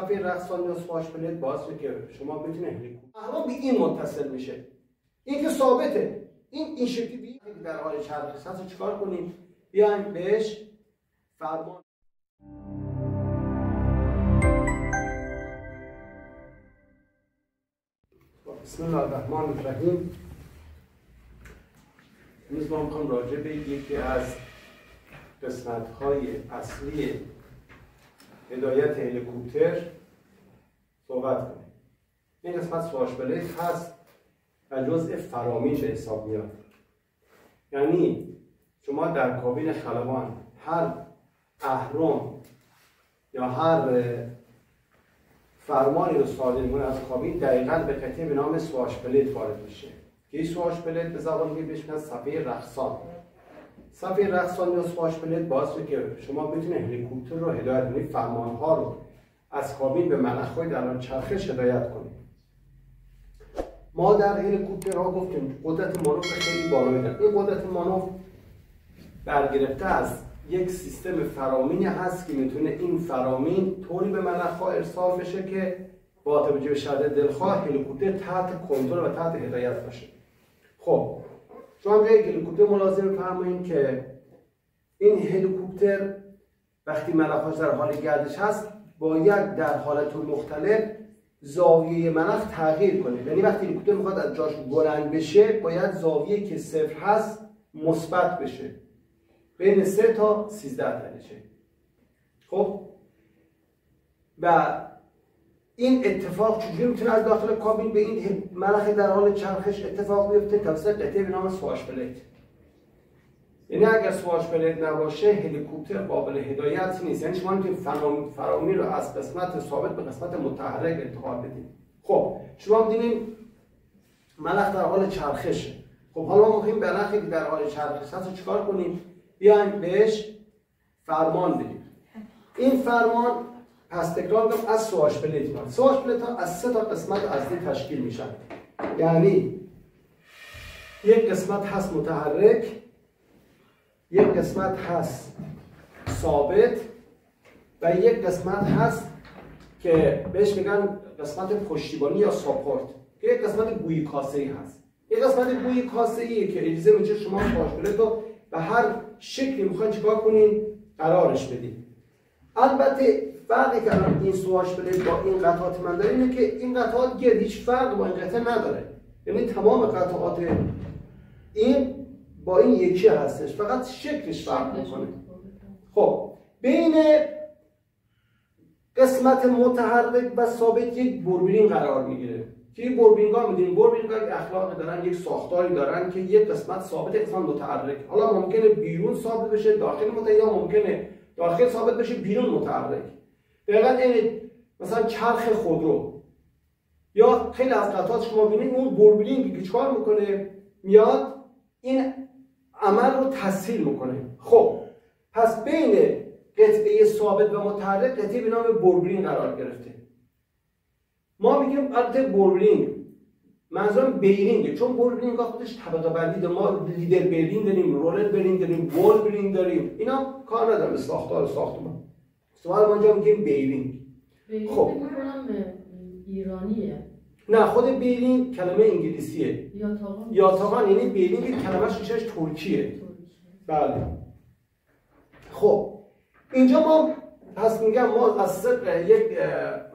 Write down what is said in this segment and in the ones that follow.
صفحه رقصان یا سواش پلت باعث میشه که شما بتونید اهرام به این متصل میشه. این که ثابته. این شکلی بیاید در حال چرخش هست. چیکار کنیم؟ بیایم بهش فرمان. بسم الله الرحمن الرحیم. امروز ما میخوام راجع به یکی از قسمت‌های اصلی هدایت هلیکوپتر صحبت کنیم. این قسمت سواش پلیت هست و جزء فرامین به حساب میاد. یعنی شما در کابین خلبان هر اهرم یا هر فرمانی رو صادر می‌کنه از کابین دقیقاً به قطعه به نام سواش پلیت وارد میشه. که این سواش پلیت به زبان دیگه بهش میگن صفحه رقصان. صفحه رقصان یا سواش پلیت باعث میشه که شما بتونید هلیکوپتر رو هدایت کنید، فرمان‌ها رو از کابین به ملخ‌های در حال چرخش هدایت کنید. ما در هلیکوپترها گفتیم قدرت مانور خیلی بالایی داره. این قدرت مانور برگرفته از یک سیستم فرامینی هست که میتونه این فرامین طوری به ملخ‌ها ارسال بشه که با توجه به شرط دلخواه هلیکوپتر تحت کنترل و تحت هدایت باشه. خب شما به یک هلیکوپتر ملاحظه بفرمایید که این هلیکوپتر وقتی ملخ‌هاش در حال گردش هست باید در حالت مختلف زاویه ملخ تغییر کنه. یعنی وقتی هلیکوپتر میخواد از جاش بلند بشه باید زاویه که صفر هست مثبت بشه، بین 3 تا 13 درجه. خب و این اتفاق چجوری میتونه از داخل کابین به این ملخ در حال چرخش اتفاق بیفته؟ توسط قطعه به نام سواش پلیت. یعنی اگر سواش پلیت نباشه هلیکوپتر قابل هدایت نیست. یعنی شما میتونید فرامین رو از قسمت ثابت به قسمت متحرک انتقال بدید. خب شما می‌بینید ملخ در حال چرخشه. خب حالا ما می‌خوایم ملخی که در حال چرخش هست چیکار کنیم؟ بیایم بهش فرمان بدیم. این فرمان پس تکرار کنم از سواش پلیت میاد. سواش پلیت ها از 3 تا قسمت اصلی تشکیل میشن. یعنی یک قسمت هست متحرک، یک قسمت هست ثابت و یک قسمت هست که بهش میگن قسمت پشتیبانی یا ساپورت که یک قسمت گویی کاسه‌ای هست. یک قسمت گویی کاسه‌ای که اجازه میده شما سواش پلیت رو به هر شکلی میخواین چیکار کنین قرارش بدین. البته فرقی که الان این سواش پلیت با این قطعات من داره اینه که این قطعات گرد هیچ فرق با این قطعه نداره. یعنی تمام قطعات این با این یکی هستش، فقط شکلش فرق میکنه. خب بین قسمت متحرک و ثابت یک بربرین قرار میگیره که این بربرینگ‌ها می‌دونید بربرینگ‌ها یک اخلاقی دارن، یک ساختاری دارن که یک قسمت ثابت یک قسمت متحرک. حالا ممکنه بیرون ثابت بشه داخل متحرک، یا ممکنه داخل ثابت بشه بیرون متحرک. دقیقاً این مثلا چرخ خودرو یا خیلی از قطعات شما ببینید اون بربرینگی که چیکار میکنه میاد این عمل رو تسهیل میکنه. خب پس بین قطعه ثابت و متحرک قطعه به نام بربرینگ قرار گرفته. ما میگیم البته بربرینگ منظورم بیرینگه، چون بربرینگ خودش طبقه بندی داره. ما لیدر بیرینگ داریم، رولر بیرینگ داریم، وول بیرینگ داریم. اینا کار ندارن به ساختار ساختمان. سوال ما اینجا میگیم بیرینگ. خب ایرانیه. نه خود بیرینگ کلمه انگلیسیه. یاتاقان یعنی بیرینگ کلمه‌ش ریشش ترکیه. بله. خب اینجا ما پس میگم ما از یک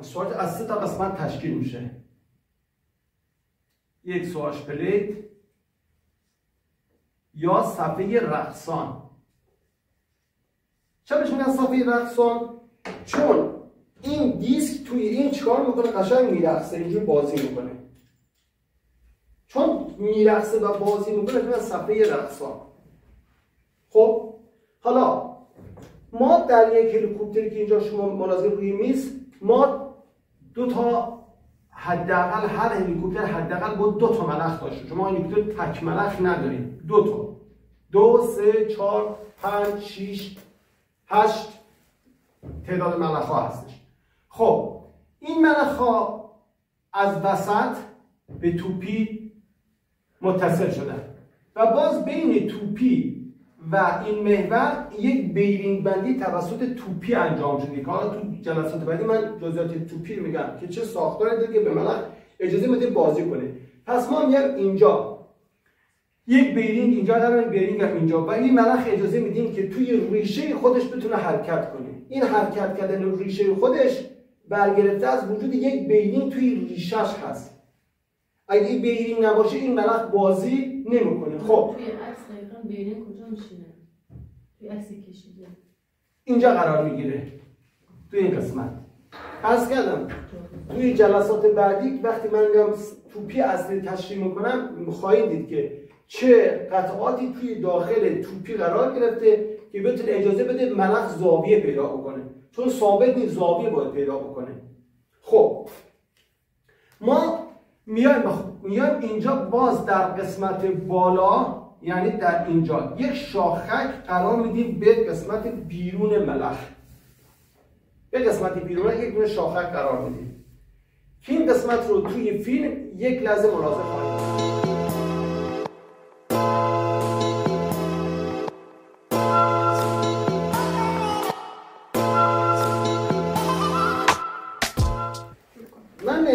سواش از 3 تا قسمت تشکیل میشه. یک سواش پلیت یا صفحه رقصان. چرا بهش میگن صفحه رقصان؟ چون این دیسک توی این چیکار میکنه؟ قشنگ میرقصه، اینجور بازی میکنه. چون میرقصه و بازی میکنه میگن صفحه رقصان. خب حالا ما در یک هلیکوپتری که اینجا شما ملاحظه روی میز ما 2 تا حداقل هر هلیکوپتر حداقل با 2 تا ملخ داشته. شما هلیکوپتر تک ملخ ندارید، 2 تا 2 3 4 5 6 8 تعداد ملخ ها هستش. خب این ملخ ها از وسط به توپی متصل شدن و باز بین توپی و این محور یک بیرینگ بندی توسط توپی انجام شده که حالا تو جلسات بعدی من جزئیات توپی رو میگم که چه ساختاری داره که به ملخ اجازه میده بازی کنه. پس ما میایم اینجا یک بیرینگ اینجا داریم، بیرینگ هم اینجا، و این ملخ اجازه میدیم که توی ریشه خودش بتونه حرکت کنه. این حرکت کردن ریشه خودش برگرفته از وجود یک بیرینگ توی ریشش هست. اگه این بیرینگ نباشه این ملخ بازی نمیکنه. خب توی عکس دقیقاً بیرینگ کجا میشینه؟ توی عکسی کشیده اینجا قرار میگیره، توی این قسمت. عرض کردم توی جلسات بعدی وقتی من میام توپی اصلی تشریح میکنم خواهید دید که چه قطعاتی توی داخل توپی قرار گرفته که بتونه اجازه بده ملخ زاویه پیدا بکنه، چون ثابت نیست زاویه باید پیدا بکنه. خب ما میایم اینجا باز در قسمت بالا، یعنی در اینجا یک شاخک قرار میدیم به قسمت بیرون ملخ. به قسمت بیرون یک دونه شاخک قرار میدیم که این قسمت رو توی فیلم یک لحظه ملاحظه خواهید. من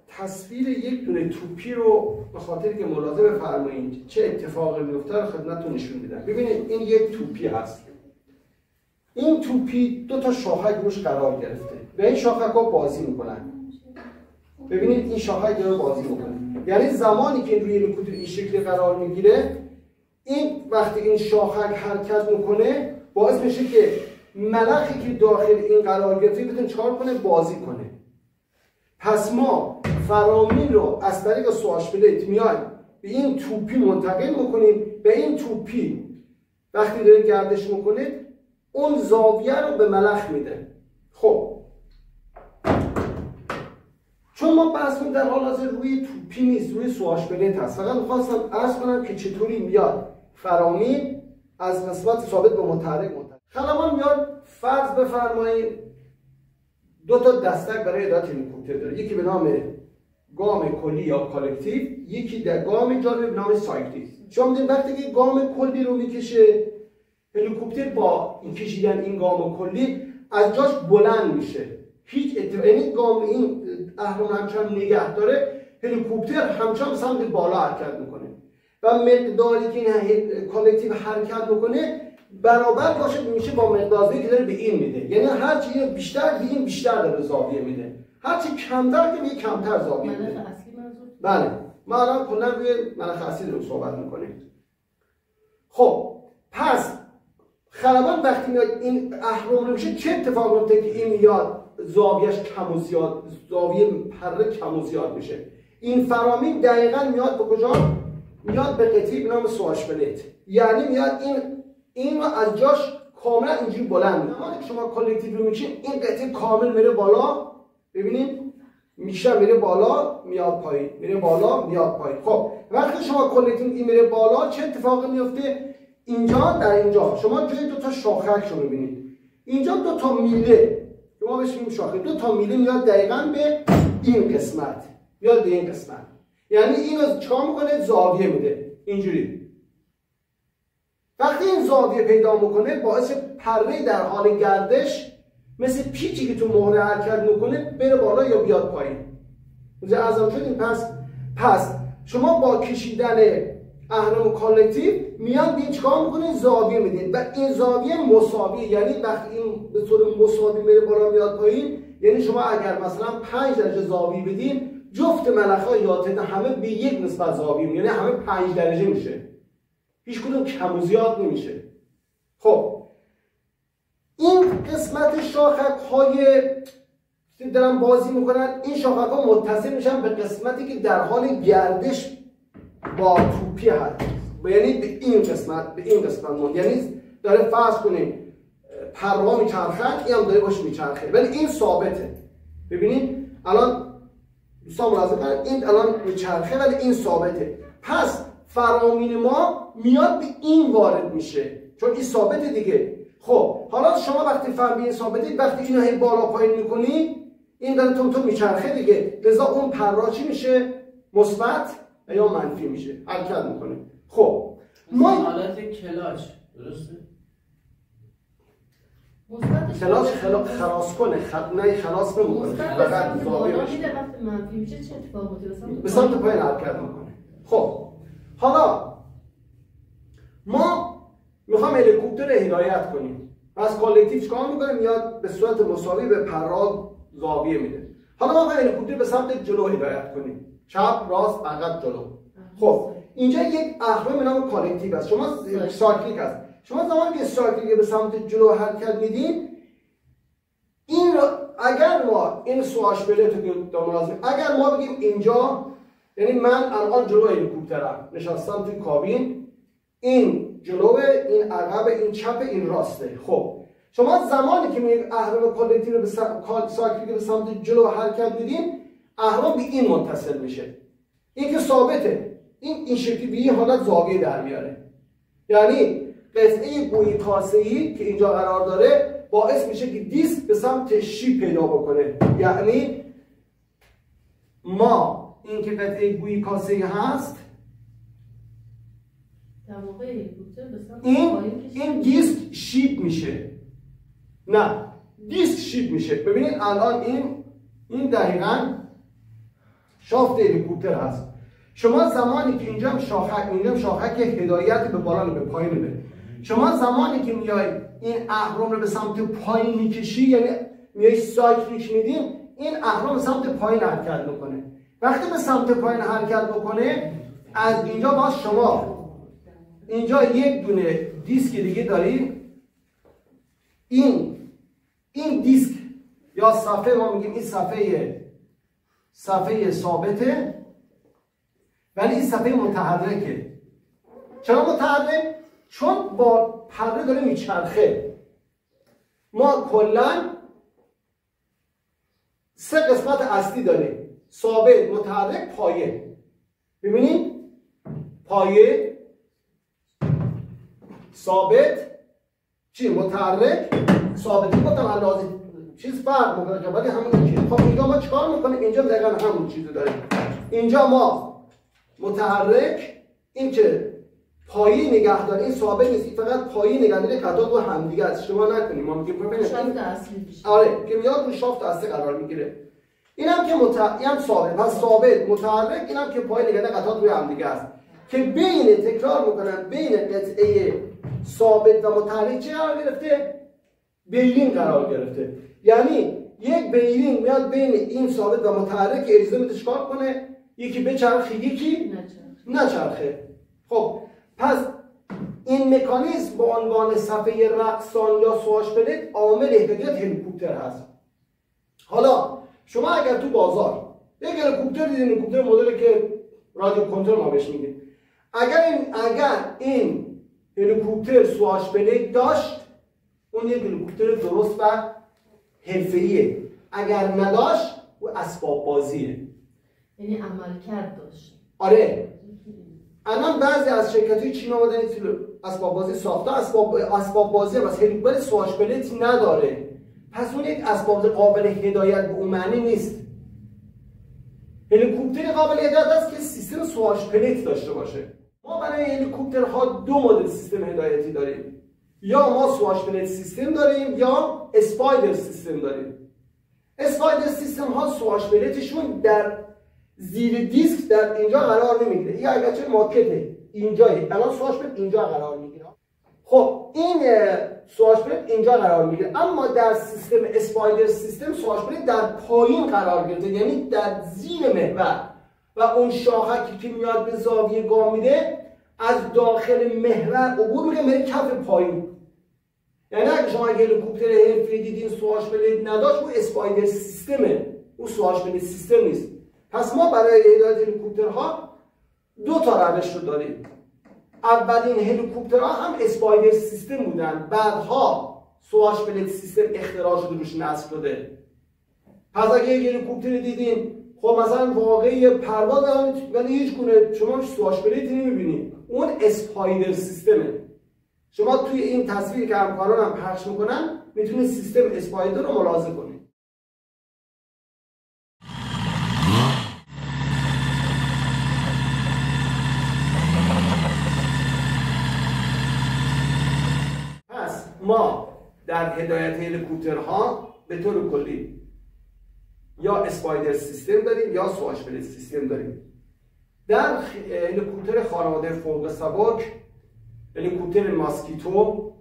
تصویر یک دونه توپی رو به خاطر که ملاحظه بفرمایید چه اتفاقی میفته رو خدمتتون نشون میدم. ببینید این یک توپی هست. این توپی دو تا شاخک روش قرار گرفته و این شاخک ها بازی میکنن. ببینید این شاخک داره بازی میکنه، یعنی زمانی که روی لکوت این شکلی قرار میگیره، این وقتی این شاخک حرکت میکنه باعث میشه که ملخی که داخل این قرار گرفته بتونه چکار کنه؟ بازی کنه. پس ما فرامین رو از طریق سواش پلیت میایم به این توپی منتقل میکنیم و این توپی وقتی داره گردش میکنه اون زاویه رو به ملخ میده. خب چون ما بحث در حال حاضر روی توپی نیست، روی سواش پلیت هست، فقط میخواستم عرض کنم که چطوری میاد فرامین از قسمت ثابت به متحرک منتقل. خلبان میاد فرض بفرمایید دو تا دستک برای اداره هلیکوپتر داره، یکی به نام گام کلی یا کالکتیو، یکی در گام جانبی به نام سایکلیک. شما میدونید وقتی که گام کلی رو میکشه هلیکوپتر با این کشیدن این گام کلی از جاش بلند میشه، هیچ یعنی گام این اهرم همچنان نگه داره، هلیکوپتر همچنان سمت بالا حرکت میکنه و مقداری که این کالکتیو حرکت میکنه برابر باشه میشه با مقداری که داره به این میده. یعنی هر چی بیشتر به این بیشتر داره زاویه میده، هر چی کمتر که میگه کمتر زاویه میده. ملخ اصلی منظور؟ بله ما الان کلا روی ملخ اصلی رو صحبت میکنیم. خب پس خلبان وقتی میاد این اهرم رو میشه چه اتفاقی میفته که این میاد زاویه‌اش کم و زیاد، زاویه پره کم و زیاد میشه؟ این فرامین دقیقاً میاد به کجا؟ میاد به قطعی به نام سواش پلیت، یعنی میاد این رو از جاش کاملا اینجوری بلند میکنه. زمانی که شما کالکتیو رو میکشین این قطعه کامل میره بالا، ببینید میشه میره بالا میاد پایین، میره بالا میاد پایین. خب وقتی شما کالکتیو این میره بالا چه اتفاقی میفته؟ اینجا در اینجا شما جای دو تا شاخک رو ببینید، اینجا دو تا میله که ما بهش میگیم شاخه، دو تا میله میاد دقیقاً به این قسمت، میاد به این قسمت، یعنی اینو چیکار میکنه؟ زاویه میده اینجوری. وقتی این زاویه پیدا میکنه باعث پره در حال گردش مثل پیچی که تو مهره حرکت میکنه بره بالا یا بیاد پایین. اینجا ارزم شدیم. پس شما با کشیدن اهرم کالکتیو میاد بین چیکار میکنه؟ زاویه میده و این زاویه مساویه، یعنی وقتی این به طور مساوی میره بالا میاد پایین، یعنی شما اگر مثلا 5 درجه زاویه بدین جفت ملخ‌ها یا تعداد همه به یک نسبت زاویه میده، یعنی همه 5 درجه میشه، هیچ کدوم کم و زیاد نمیشه. خب این قسمت شاخک های دارن بازی میکنن، این شاخک ها متصل میشن به قسمتی که در حال گردش با توپی هست، یعنی به این قسمت یعنی داره فرض کنیم پرها میچرخن، این هم داره باش میچرخه ولی این ثابته. ببینید الان دوستان ملاحظه کنید این الان میچرخه ولی این ثابته. پس فرامین ما میاد به این وارد میشه چون این ثابته دیگه. خب حالا شما وقتی فرامین ثابته، وقتی اینو هی بالا پایین میکنی این داره تون میچرخه دیگه، لذا اون پرها چی میشه؟ مثبت یا منفی میشه، حرکت میکنه. خب ما حالت کلاش درسته؟ خلاص کنه نه خلاص نمیکنه فقط زاویه بشه. وقتی منفی میشه چه اتفاقاتی به سمت پایین حرکت میکنه. خب حالا ما میخوام هلیکوپتر هدایت کنیم. پس کالکتیو چیکار میکنه؟ میاد به صورت مساوی به پرواز زاویه میده. حالا ما میخوایم هلیکوپتر به سمت جلو هدایت کنیم. چپ، راست، عقب، جلو. خب اینجا یک اهرم به نام کالکتیو است. شما سایکلیک است. شما زمانی که سایکلیک به سمت جلو حرکت میدین، این رو اگر ما این سواش بلیت رو ملاحظه، اگر ما بگیم اینجا، یعنی من الان جلو هلیکوپترم نشستم توی کابین، این جلوه، این عقب، این چپ، این راسته. خب شما زمانی که یک اهرم کالکتیو رو به سایکلیک به سمت جلو حرکت میدین، اهرم به این متصل میشه. این که ثابته، این شکلی به این حالت زاویه در میاره. یعنی قطعه گویی کاسه‌ای که اینجا قرار داره باعث میشه که دیسک به سمت شیب پیدا بکنه. یعنی ما این که قطعه گویی کاسه‌ای هست، این دیسک شیب میشه. نه، دیسک شیب میشه. ببینید الان این دقیقاً شافت هلیکوپتر هست. شما زمانی که اینجا شاخک هدایت به بالا به پایین میده. شما زمانی که میای این اهرم رو به سمت پایین میکشی، یعنی میای سایکلیک میدین، این اهرم به سمت پایین حرکت میکنه. وقتی به سمت پایین حرکت بکنه، از اینجا باز شما اینجا یک دونه دیسک دیگه دارید. این دیسک یا صفحه، ما میگیم این صفحه ثابته، ولی این صفحه متحرکه. چرا متحرک؟ چون با پره داره میچرخه. ما کلا 3 قسمت اصلی داریم: ثابت، متحرک، پایه. ببینید پایه، ثابت، چی؟ متحرک، ثابتی. گفتم اندازه چیز فرق میکنه ولی همون چیز. خب اینجا ما چیکار میکنیم؟ اینجا دقیقاً همون چیزو داریم. اینجا ما متحرک، این که پایه نگهداری، این ثابت نیست، این فقط پایه نگهداری قطعات رو همدیگه است. شما نکنیم، ما میگیم ببینید شافت اصلی میشه. آره، که میاد روی شافت اصلی قرار میگیره. اینم که اینم ثابت، پس ثابت، متحرک، اینم که پایه نگهداری قطعات روی همدیگه است. که بین تکرار میکنن بین قطعه ثابت و متحرک چه قرار گرفته؟ بیرینگ قرار گرفته. یعنی یک بیرینگ میاد بین این ثابت و متحرک اجازه میده چیکار کنه؟ یکی بچرخه، یکی نچرخه. خب پس این مکانیزم با عنوان صفحه رقصان یا سواش پلت عامل هدایت هلیکوپتر هست. حالا شما اگر تو بازار یک هلیکوپتر دیدین، هلیکوپتر مدلی که رادیو کنترل ما بهش میگیم، اگر این هلیکوپتر سواش پلت داشت، اون یک هلیکوپتر درست و حرفه‌ایه. اگر نداشت، او اسباب بازیه. یعنی عملکرد داشت. آره. الان بعضی از شرکت‌های چین آمدن اسباب بازی ساخته، اسباب بازی هم از هلیکوپتر سواش پلت نداره. پس اون یک اسباب قابل هدایت به اون معنی نیست. هلیکوپتر قابل هدایت است که سیستم سواش پلت داشته باشه. ما برای هلیکوپترها 2 مدل سیستم هدایتی داریم. یا ما سواش پلت سیستم داریم یا اسپایدر سیستم داریم. اسپایدر سیستم ها سواش پلتشون در زیر دیسک در اینجا قرار نمیگیره. یا اگرچه ماکته اینجایی، الان سواش پلت اینجا قرار میگیره. خب این سواش پلت اینجا قرار میگیره، اما در سیستم اسپایدر سیستم سواش پلت در پایین قرار گرفته، یعنی در زیر محور، و اون شاخکی که میاد به زاویه گام میده از داخل محور عبور میکنه میره کف پایین. یعنی اگه شما هلیکوپتر حرفه‌ای دیدین سواش پلت نداشت، اون اسپایدر سیستمه، اون سواش پلت سیستم نیست. پس ما برای هدایت هلیکوپترها 2 تا روش رو داریم. اولین هلیکوپترها هم اسپایدر سیستم بودن، بعدها سواش پلت سیستم اختراع شده، روش نصب شده. پس اگه یک هلیکوپتر دیدین خب مثلا واقعی پرواز ولی هیچ گونه شما سواش پلتی نمی‌بینید، اون اسپایدر سیستمه. شما توی این تصویری که همکارانم پخش میکنن میتونید سیستم اسپایدر رو ملاحظه کنید. ما در هدایت هلیکوپترها به طور کلی یا اسپایدر سیستم داریم یا سواش پلیت سیستم داریم. در هلیکوپتر خانواده فوق سبک، هلیکوپتر ماسکیتو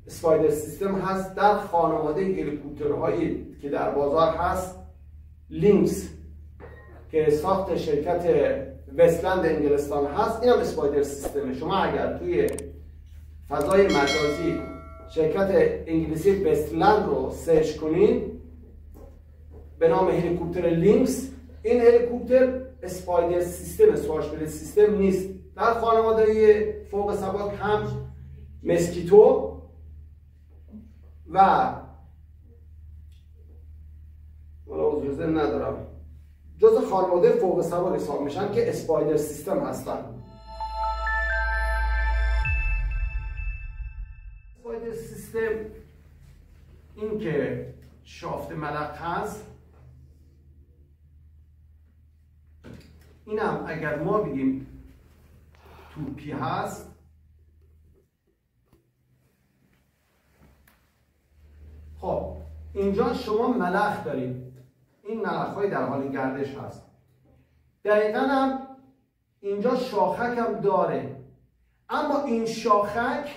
اسپایدر سیستم هست. در خانواده هلیکوپترهایی که در بازار هست، لینکس که ساخت شرکت وستلند انگلستان هست، این هم اسپایدر سیستمه. شما اگر توی فضای مجازی شرکت انگلیسی وستلند رو سرچ کنید به نام هلیکوپتر لینکس، این هلیکوپتر اسپایدر سیستم، سواش پلیت سیستم نیست. در خانواده فوق سبک هم مسکیتو و اجازه ندارم جز خانواده فوق سبک حساب میشن که اسپایدر سیستم هستن. اسپایدر سیستم این که شافت ملخ هست، اینم اگر ما بگیم توپی هست، خب اینجا شما ملخ دارید، این ملخ های در حال گردش هست. دقیقا هم اینجا شاخک هم داره، اما این شاخک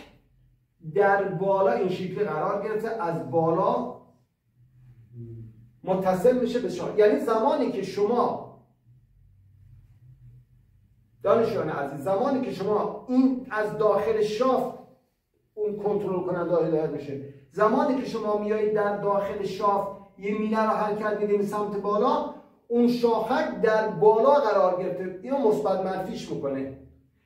در بالا این شکلی قرار گرفته، از بالا متصل میشه به شاخک. یعنی زمانی که شما دانشجویان عزیز، زمانی که شما این از داخل شافت اون کنترل کننده هدایت میشه، زمانی که شما میایید در داخل شافت یه میله رو حرکت میدیم سمت بالا، اون شاخک در بالا قرار گرفته، اینو مثبت منفیش میکنه.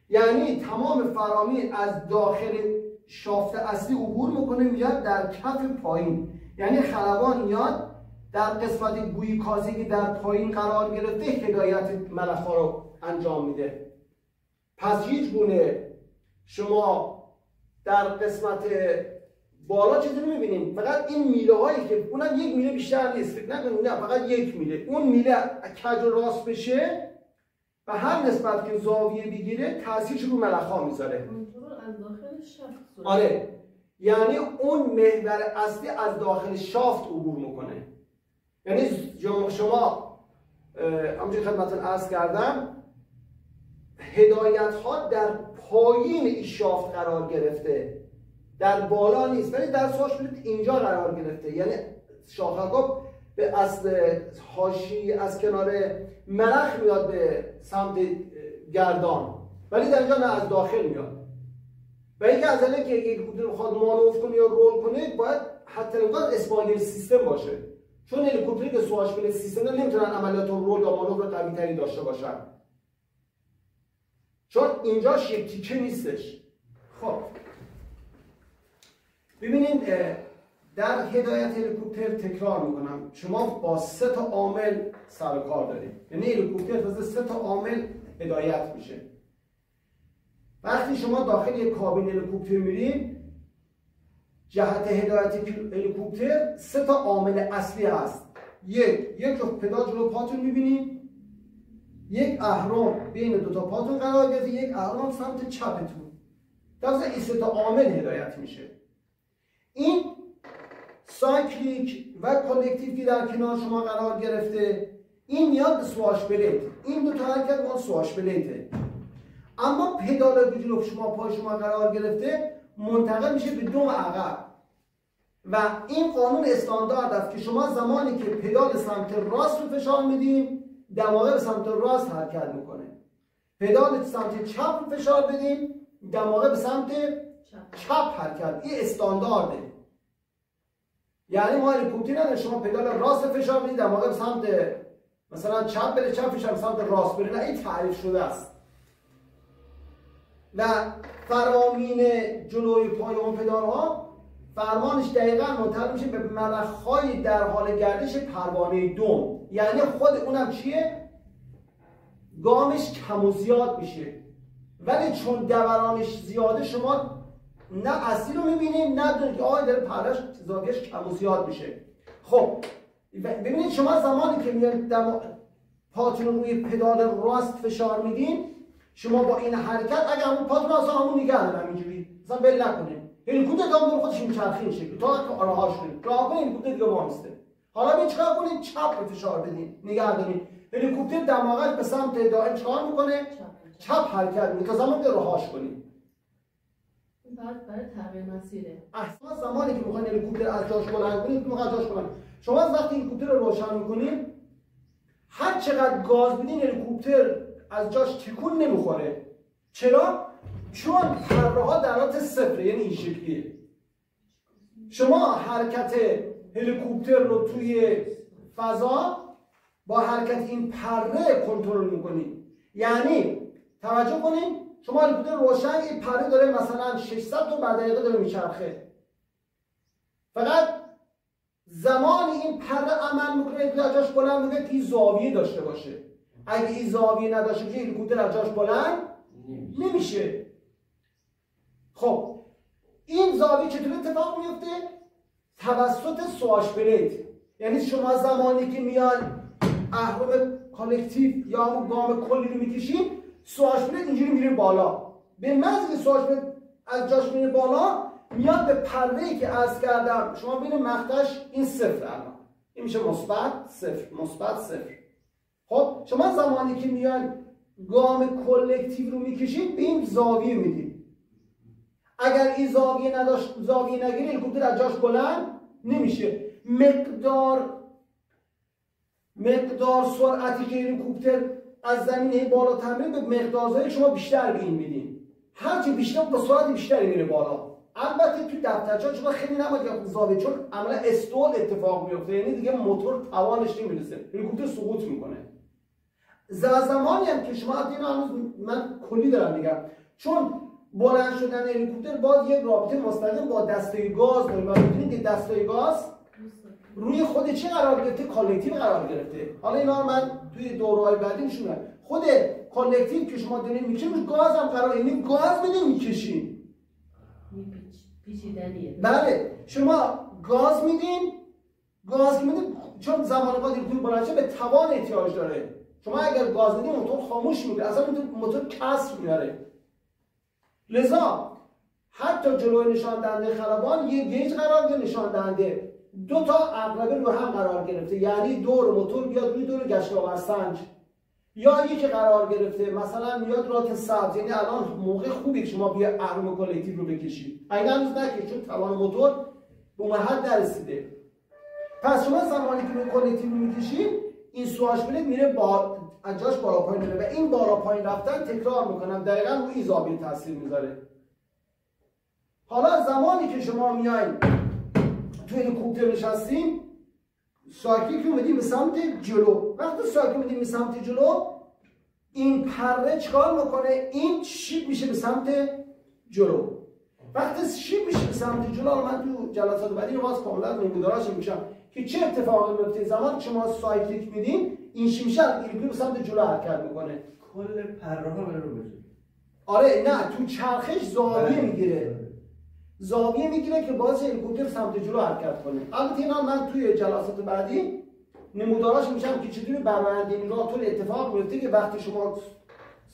یعنی تمام فرامین از داخل شافت اصلی عبور میکنه، میاد در کف پایین. یعنی خلبان میاد در قسمت گویی کازی که در پایین قرار گرفته هدایت ملخ‌ها رو انجام میده. پس هیچ گونه شما در قسمت بالا چیزی میبینیم، فقط این میله هایی که اونم یک میله بیشتر نیست، فکر نکنید نه فقط یک میله، اون میله کج و راست بشه و هر نسبت که زاویه بگیره تاثیرش رو ملخ‌ها میذاره. از داخل شافت. آره، یعنی اون محور اصلی از داخل شافت عبور میکنه. یعنی شما همونجوری خدمتتون عرض کردم هدایت ها در پایین این شافت قرار گرفته، در بالا نیست، ولی در سواش پلیت اینجا قرار گرفته. یعنی شاخک ها به اصل حاشیه از کنار ملخ میاد به سمت گردان، ولی در اینجا نه، از داخل میاد. و اینکه از الان که یک هلیکوپتر بخواد مانور کنه یا رول کنه باید حتی امکان اسپایدر سیستم باشه، چون هلیکوپتری که سواش پلیت سیستم نمیتونن عملیات رول یا مانور قوی تری داشته باشن، چون اینجاش یک تیکه نیستش. خب ببینید در هدایت هلیکوپتر تکرار میکنم، شما با 3 تا عامل سر و کار دارید. یعنی هلیکوپتر از 3 تا عامل هدایت میشه. وقتی شما داخل یک کابین هلیکوپتر میرید، جهت هدایت هلیکوپتر 3 تا عامل اصلی هست. یک جفت پدال جلو پاتون میبینید، یک اهرم بین 2 تا پاتون قرار گرفته، یک اهرم سمت چپتون. در این 3 تا عامل هدایت میشه. این سایکلیک و کلکتیو که در کنار شما قرار گرفته، این میاد به سواش پلیت. این 2 تا حرکت مال سواش پلیته. اما پدال که جلو شما پای شما قرار گرفته منتقل میشه به دم عقب و این قانون استاندارد است که شما زمانی که پدال سمت راست رو فشار میدیم دماغه به سمت راست حرکت میکنه، پدال سمت چپ رو فشار بدیم دماغه به سمت چپ حرکت. این استاندارده. یعنی ما هلیکوپتر نداریم شما پدال راست فشار بدید دماغه به سمت مثلا چپ بره، چپ فشار به سمت راست بره، نه، این تعریف شده است. و فرامین جلوی پای اون پدال ها فرمانش دقیقا منتقل میشه به ملخ‌های در حال گردش پروانه دم. یعنی خود اونم چیه؟ گامش کم و زیاد میشه، ولی چون دورانش زیاده شما نه اصلی رو میبینید نه دونید که آقای داره پرش زاویه‌اش کم و زیاد میشه. خب ببینید شما زمانی که میاد پاتون رو روی پدال راست فشار میدین، شما با این حرکت اگر همون پاتون اصلا همون نگه دارم اینجوری مثلا بل نکنید، هلیکوپتر دام دور خودش میچرخه این شکلی تا رهاش کنید. راه کنید هلیکوپتر دیگه وایسته. حالا به چیکار کنید؟ چپ به فشار بدین، نگه دارید. هلیکوپتر دماغش به سمت دائم چیکار میکنه؟ چپ حرکت میکنه تا زمانی که رهاش کنید. بعد برای تغییر مسیره. اصلا زمانی که میخواین هلیکوپتر از جاش بلند کنید، میخواین از جاش بلند. شما از وقتی هلیکوپتر رو روشن میکنید، هر چقدر گاز بدین هلیکوپتر از جاش تکون نمیخوره. چرا؟ چون پره‌ها در حالت صفر، یعنی این شکلیه. شما حرکت هلیکوپتر رو توی فضا با حرکت این پره کنترل میکنید. یعنی توجه کنید شما هلیکوپتر روشن، این پره داره مثلا 600 تا بر دقیقه داره میچرخه. فقط زمانی این پره عمل میکنه که از جاش بلند میگه که این زاویه داشته باشه. اگه این زاویه نداشته باشه هلیکوپتر از جاش بلند نمیشه. خب این زاویه چطور اتفاق میفته؟ توسط سواش پلیت. یعنی شما زمانی که میان اهرم کالکتیو یا همون گام کلی رو میکشید، سواش پلیت اینجوری میره بالا. به محض که سواش پلیت از جاش میره بالا، میاد به پره‌ای که عرض کردم شما ببینید مقطعش این صفر، الان این میشه مثبت صفر مثبت صفر. خب شما زمانی که میان گام کلکتیو رو میکشید به این زاویه میدید. اگر این زاویه نداشت، زاویه نگیره، هلیکوپتر از جاش بلند نمیشه. مقدار سرعتی که هلیکوپتر از زمین بالاتر میره به مقدار زاویه شما بیشتر به این میدین. هرچی بیشتر با سرعت بیشتری میره بالا. البته تو دفترچه شما خیلی نباید زاویه، چون عملا استول اتفاق میفته، یعنی دیگه موتور توانش نمیرسه، هلیکوپتر سقوط میکنه. زمانی هم که شما من کلی دارم میگم، چون بلند شدن هلیکوپتر باز یک رابطه مستقیم با دسته گاز داره. و می‌بینید که دسته گاز روی خود چی قرار گرفته؟ کالکتیو قرار گرفته. حالا اینا من توی دوره‌های بعدی نشون میدم. خود کالکتیو که شما دارین میکشین گاز هم قرار، یعنی گاز میکشین. پیچیدنیه. بله شما گاز میدین، چون زمان بعد هلیکوپتر بلند شه به توان احتیاج داره. شما اگر گاز بدین موتور خاموش میشه، اصلا موتور کسر میاره. لذا حتی جلوی نشان دهنده خلبان یه گیج قرار گرفته، نشان دهنده دو تا عقربه رو هم قرار گرفته، یعنی دور موتور بیاد روی دور گشت آورسنج، یا یکی قرار گرفته مثلا میاد رات سبز، یعنی الان موقع خوبی شما بیا اهرم کلکتیو رو بکشید. اگه هنوز نکشید چون توان موتور به اون حد نرسیده. پس شما زمانی که روی کلکتیو رو میکشید، این سواش پلیت میره از جاش بالا پایین میره و این بالا پایین رفتن تکرار میکنن، دقیقاً روی این زاویه تاثیر میذاره. حالا زمانی که شما میاین تو هلیکوپتر نشستین، سایکلیک رو میدیم به سمت جلو. وقتی سایکلیک میدیم به سمت جلو، این پره چیکار میکنه؟ این شیب میشه به سمت جلو. وقتی شیب میشه به سمت جلو، من تو جلسات بعدی رو باز کاملا نمودارش میشم که چه اتفاقی میفته زمانی که شما سایکلیک میدین، این شیب میشه هلیکوپتر به سمت جلو حرکت میکنه. کل پره ها میره رو بجلو. آره نه، تو چرخش زاویه میگیره. زاویه میگیره که باعث هلیکوپتر سمت جلو حرکت کنه. البته اینا من توی جلسات بعدی نموداراش میشم که چطوری برآیند این راه طول اتفاق میفته که وقتی شما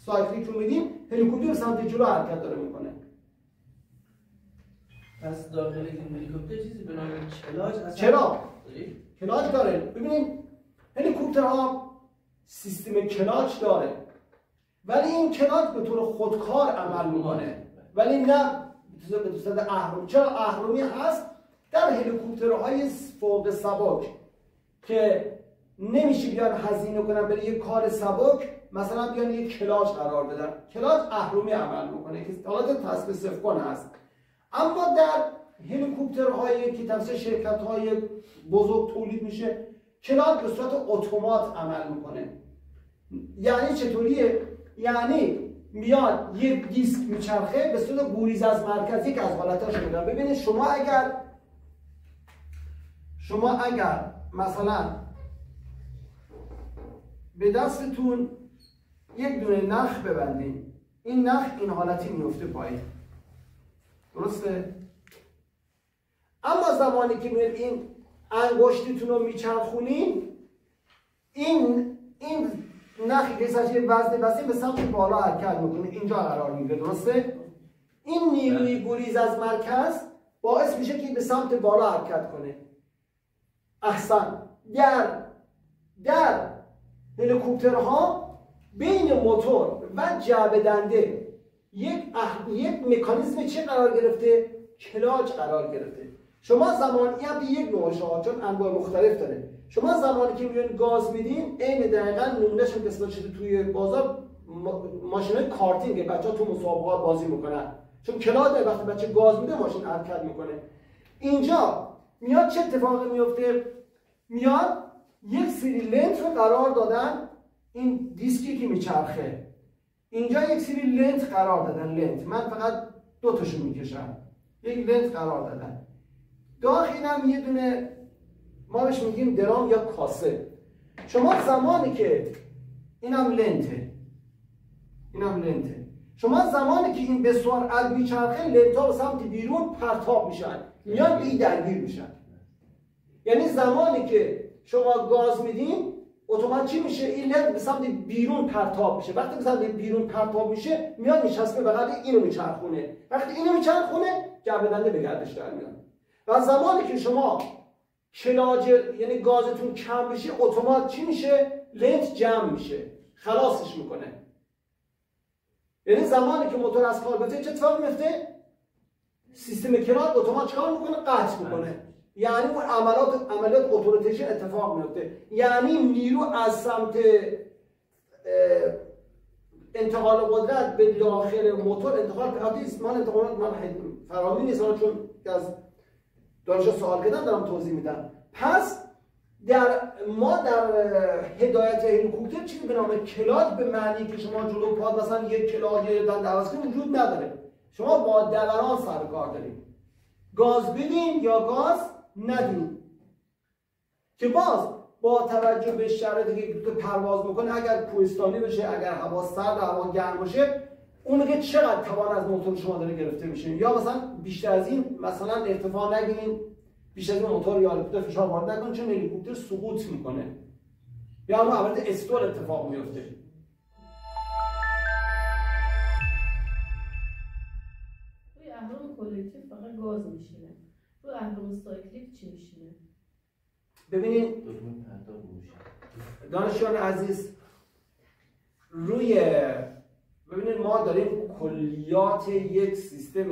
سایکلیک رو میدین هلیکوپتر سمت جلو حرکت داره میکنه. پس داخل این هلیکوپتر چیزی به نام کلاج اصلا چرا؟ کلاج داره. ببینید هلیکوپترها سیستم کلاج داره، ولی این کلاج به طور خودکار عمل میکنه، ولی نه به صورت اهرم. چرا اهرمی هست؟ در هلیکوپترهای فوق سبک که نمیشه بیان هزینه کنن برای یک کار سبک، مثلا بیان یک کلاج قرار بدن. کلاج اهرمی عمل میکنه که حالت تصفیه صفر کن هست. اما در هلیکوپترهایی که توسط شرکت‌های بزرگ تولید میشه، کلاج به صورت اتومات عمل میکنه. یعنی چطوریه؟ یعنی میاد یک دیسک میچرخه به صورت گوریز از مرکز، یک از حالتاشو میدن. ببینید شما اگر مثلا به دستتون یک دونه نخ ببندین، این نخ این حالتی میفته پایین، درسته؟ اما زمانی که میاد این انگشتتون رو میچرخونین، این نخی که سرچه وزن بسیم به سمت بالا حرکت میکنه، اینجا قرار میگیره، درسته؟ این نیروی گریز از مرکز باعث میشه که به سمت بالا حرکت کنه. احسن. در هلیکوپترها بین موتور و جعبه دنده یک مکانیزم چه قرار گرفته؟ کلاج قرار گرفته. شما زمانی هم یک نوعش ها، چون انواع مختلف داره، شما زمانی که میون گاز میدین عین دقیقاً نمونهش هم که شده توی بازار ماشین کارتینگ، بچه‌ها تو مسابقات بازی میکنن، چون کلاج وقتی بچه گاز میده ماشین حرکت میکنه. اینجا میاد چه اتفاقی میفته؟ میاد یک سری لنت رو قرار دادن، این دیسکی که میچرخه اینجا یک سری لنت قرار دادن. لنت من فقط دو تاشو میکشم. یک لنت قرار دادن، داخل هم یه دونه ما بهش میگیم درام یا کاسه. شما زمانی که اینم لنته، شما زمانی که این به سرعت میچرخه لنت‌ها به سمت بیرون پرتاب میشن، میان به این درگیر میشن. یعنی زمانی که شما گاز میدین اتومات چی میشه؟ این لنت به سمت بیرون پرتاب میشه. وقتی به سمت بیرون پرتاب میشه میاد میچسبه بغل اینو میچرخونه. وقتی اینو میچرخونه جعبه دنده به گردش در میاد. و زمانی که شما کلاج یعنی گازتون کم بشه اتومات چی میشه؟ لنت جمع میشه، خلاصش میکنه. یعنی زمانی که موتور از کار بیفته چه اتفاقی میفته؟ سیستم کلاج اتومات چیکار میکنه؟ قطع میکنه. یعنی اون عملیات اتوریتیشن اتفاق میفته. یعنی نیرو از سمت انتقال قدرت به داخل موتور انتقال من فرامی نیست، چون از دانشجو سوال کردن دارم توضیح میدم. پس ما در هدایت هلیکوپتر چیزی به نام کلاج به معنی که شما جلو پاد مثلا یک کلاج دنده عوض کنید وجود نداره. شما با دوران سر کار دارید. گاز بدین یا گاز ندین، که باز با توجه به شرایطی که پرواز میکنه، اگر کوهستانی بشه، اگر هوا سرد و هوا گرم باشه، اون که چقدر توان از موتور شما داره گرفته میشه. یا مثلا بیشتر از این مثلا ارتفاع نگیرین، بیشتر از این موتور یا هلیکوپتر فشار وارد نکنین، چون هلیکوپتر سقوط میکنه یا اون عملیات استول اتفاق میفته. روی اهرام کلکتیو فقط گاز میشینه، روی اهرام سایکلیک چی میشینه؟ ببینید دانشجویان عزیز، ببینید ما داریم کلیات یک سیستم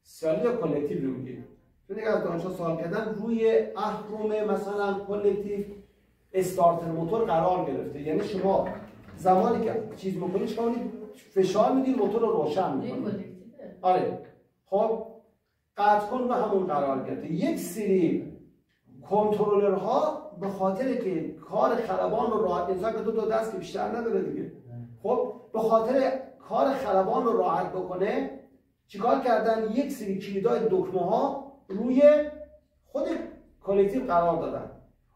سیالی یا کلکتیو رو میگیم. چون دیگه از دانشجو سوال کردن روی اهرم مثلا کلکتیو استارتر موتور قرار گرفته. یعنی شما زمانی که چیز میکنید شما فشار میدید موتور رو روشن میکنید. آره. خب قطع کن و همون قرار گرفته. یک سری کنترلرها به خاطر که کار خلبان رو راحت، انسان که دو دست که بیشتر نداره دیگه، خب به خاطر کار خلبان رو راحت بکنه چیکار کردن؟ یک سری کلیدای دکمه ها روی خود کلکتیو قرار دادن.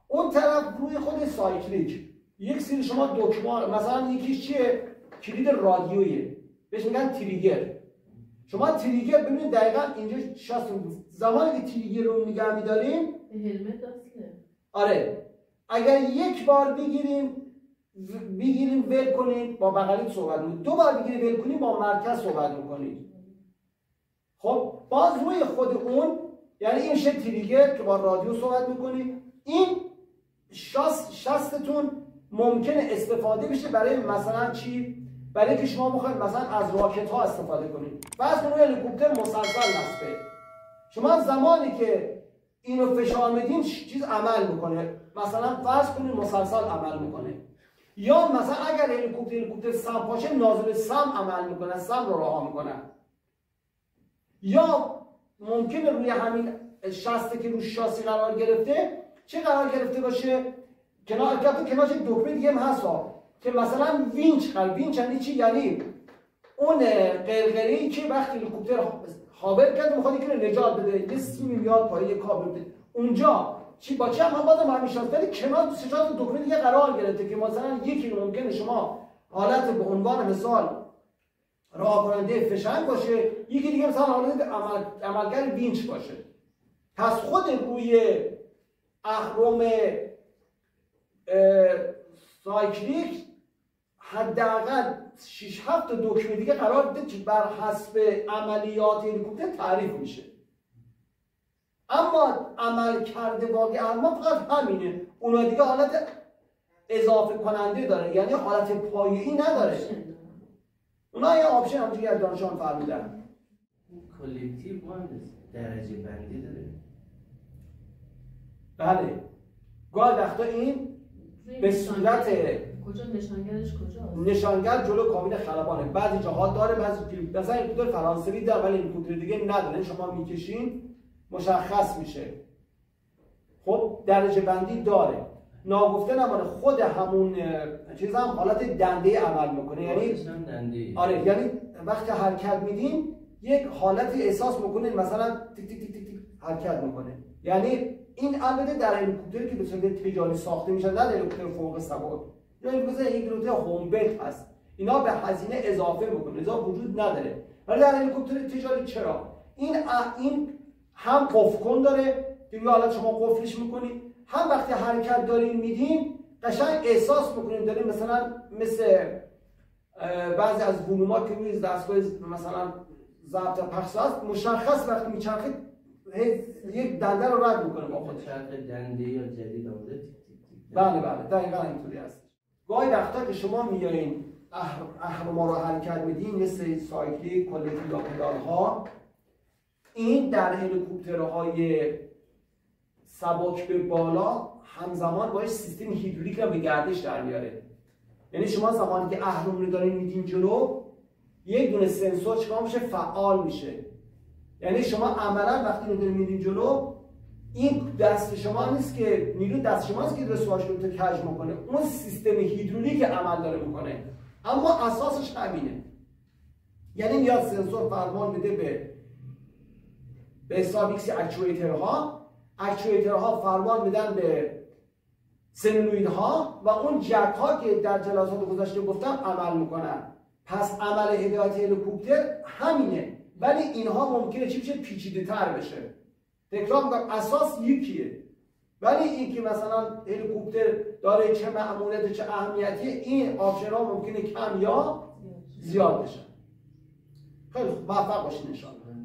اون طرف روی خود سایکلیک یک سری شما دکمه، مثلا یکیش چیه؟ کلید رادیویی، بهش میگن تریگر. شما تریگر ببینید دقیقاً اینجا زمانی که تریگر رو نگه می‌داریم هلمت اصله. آره، اگر یک بار بگیریم ول کنیم با بغلیت صحبت می‌کنیم، دو بار بگیریم ول کنیم با مرکز صحبت می‌کنیم. خب باز روی خود اون، یعنی این میشه تریگر که با رادیو صحبت می‌کنیم. این شاستتون ممکنه استفاده بشه برای مثلا چی؟ برای که شما بخواید مثلا از راکت ها استفاده کنید. فرض کنید هلیکوپتر مسلسل نصبه. شما زمانی که اینو فشار میدین چیز عمل میکنه. مثلا فرض کنید مسلسل عمل میکنه. یا مثلا اگر هلیکوپتر سم باشه نازل سم عمل میکنه، سم رو رها میکنه. یا ممکنه روی همین شاسته که رو شاسی قرار گرفته چه قرار گرفته باشه؟ کنارش دکمه دیگه هم هست که مثلا وینچ یعنی چی؟ یعنی اون قرقره‌ای که وقتی هلیکوپتر هاور کرد میخواد که نجات بده، یه 30 میلیارد پایه کابل بده، اونجا چی با چه هم بازم همین شانس، ولی کنار سه چهار دکمه دیگه قرار گرفته که مثلا یکی ممکنه شما حالت به عنوان مثال راه کننده فشنگ باشه، یکی دیگه مثلا حالت عملگر وینچ باشه. پس خود روی اهرم سایکلیک حداقل 6-7 تا دکمه دیگه قرار بده که بر حسب عملیات هلیکوپتر تعریف میشه. اما عمل کرده واقعا ما فقط همینه، اونا دیگه حالت اضافه کننده داره، یعنی حالت پایه‌ای نداره. اونا یه آپشن همونجوری از دانشان فرمودن. کلکتیو مهندس درجه بندی داره. بله گاهی وقتا این به صورت کجا نشانگرش کجاست؟ نشانگر جلو کابین خلبانه، بعضی جاها داره، بعضی مثلا هلیکوپتر فرانسوی داره ولی هلیکوپتر دیگه نداره، شما میکشین مشخص میشه. خب درجه بندی داره، ناگفته نمانه خود همون چیز هم حالت دنده عمل میکنه، یعنی آره، یعنی وقتی حرکت میدین یک حالتی احساس میکنین مثلا تیک تیک تیک تیک حرکت میکنه. یعنی این البته در هلیکوپتری که به صورت تجاری ساخته میشه، نه در هلیکوپتر فوق سوار یا یک هلیکوپتر هومبت هست، اینا به هزینه اضافه میکنه، لذا وجود نداره. ولی در هلیکوپتر تجاری چرا؟ این هم قفل کن داره که حالا شما قفلش میکنید، هم وقتی حرکت دارین میدین قشنگ احساس میکنین دارین مثلا مثل بعضی از بلومات که روی دستگاه مثلا ضبط پخش هست، مشخص وقتی میچرخید یک دنده رو رد میکنه با خودش. چرخ دنده یا جدید آمده. بله بله دقیقاً اینطوری هست. گاهی وقتا که شما میایین اهرما رو حرکت میدین مثل سایکلی کلکتیو یا پدال ها، این در هلیکوپترهای سبک به بالا همزمان باید سیستم هیدرولیک رو به گردش در بیاره. یعنی شما زمانی که اهرم رو دارین میدین جلو، یک دونه سنسور چیکار میشه؟ فعال میشه. یعنی شما عملا وقتی رو دارین میدین جلو، این دست شما نیست که نیرو دست شما نیست که داره سواش رو کج میکنه، اون سیستم هیدرولیک عمل داره میکنه، اما اساسش همینه. یعنی میاد سنسور فرمان میده به حساب ایکس اکچویترها فرمان میدن به سنویدها و اون جک ها که در جلسات گذشته گفتم عمل میکنن. پس عمل هدایت هلیکوپتر همینه، ولی اینها ممکنه چی بشه؟ پیچیده تر بشه. تکرار میکنم اساس یکیه، ولی این که مثلا هلیکوپتر داره چه مأموریت چه اهمیتی، این آپشن ها ممکنه کم یا زیاد بشن. خیلی خوب، موفق باشین ان شاء الله.